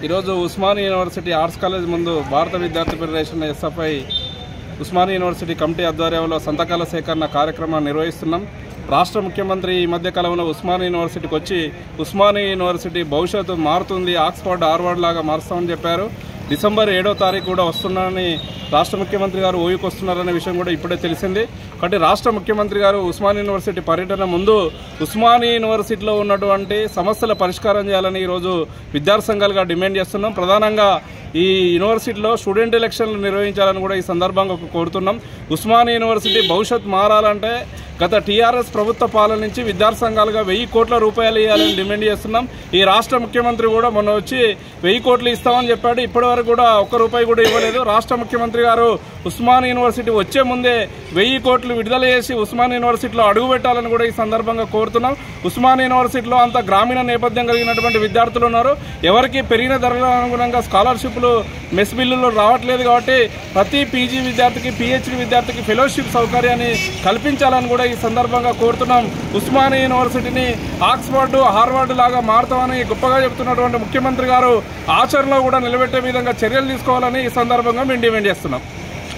ఈరోజు Osmania university arts college ముందు భారత విద్యార్థి federation SFI Osmania university committee ఆధ్వర్యంలో సంతకాల సేకరణ కార్యక్రమాన్ని నిర్వహిస్తున్నాం. రాష్ట్ర ముఖ్యమంత్రి ఈ మధ్య కాలంలో ఉస్మానియా యూనివర్సిటీకి వచ్చి ఉస్మానియా యూనివర్సిటీ భవిష్యత్తు మారుతుంది, ఆక్స్ఫర్డ్ హార్వర్డ్ లాగా మారుస్తామని చెప్పారు. డిసెంబర్ 7వ తారీఖు కూడా వస్తున్నారని రాష్ట్ర ముఖ్యమంత్రి గారు ఓయూకి వస్తున్నారనే విషయం కూడా ఇప్పుడే తెలిసింది. కాబట్టి రాష్ట్ర ముఖ్యమంత్రి గారు ఉస్మానియా యూనివర్సిటీ పర్యటన ముందు ఉస్మానియా యూనివర్సిటీలో ఉన్నటువంటి సమస్యల పరిష్కారం చేయాలని ఈరోజు విద్యార్థి సంఘాలుగా డిమాండ్ చేస్తున్నాం. ప్రధానంగా ఈ యూనివర్సిటీలో స్టూడెంట్ ఎలక్షన్లు నిర్వహించాలని కూడా ఈ సందర్భంగా కోరుతున్నాం. ఉస్మానియా యూనివర్సిటీ భవిష్యత్తు మారాలంటే గత టీఆర్ఎస్ ప్రభుత్వ పాలన నుంచి విద్యార్థి సంఘాలుగా 1000 కోట్ల రూపాయలు ఇవ్వాలని డిమాండ్ చేస్తున్నాం. ఈ రాష్ట్ర ముఖ్యమంత్రి కూడా మొన్న వచ్చి 1000 కోట్లు ఇస్తామని చెప్పాడు. ఇప్పటివరకు కూడా ₹1 కూడా ఇవ్వలేదు. రాష్ట్ర ముఖ్యమంత్రి గారు ఉస్మానియా యూనివర్సిటీ వచ్చే ముందే 1000 కోట్లు విడుదల చేసి ఉస్మానియా యూనివర్సిటీలో అడుగుపెట్టాలని కూడా ఈ సందర్భంగా కోరుతున్నాం. ఉస్మానియా యూనివర్సిటీలో అంత గ్రామీణ నేపథ్యం కలిగినటువంటి విద్యార్థులు ఉన్నారు. ఎవరికి పెరిగిన ధరల అనుగుణంగా స్కాలర్షిప్లు మెస్ బిల్లులు రావట్లేదు. కాబట్టి ప్రతి పీజీ విద్యార్థికి, పిహెచ్డి విద్యార్థికి ఫెలోషిప్ సౌకర్యాన్ని కల్పించాలని కూడా ఈ సందర్భంగా కోరుతున్నాం. ఉస్మానియా యూనివర్సిటీని ఆక్స్ఫర్డ్, హార్వర్డ్ లాగా మారుతామని గొప్పగా చెబుతున్నటువంటి ముఖ్యమంత్రి గారు ఆచరణలో కూడా నిలబెట్టే విధంగా చర్యలు తీసుకోవాలని ఈ సందర్భంగా మేము డిమాండ్ చేస్తున్నాం.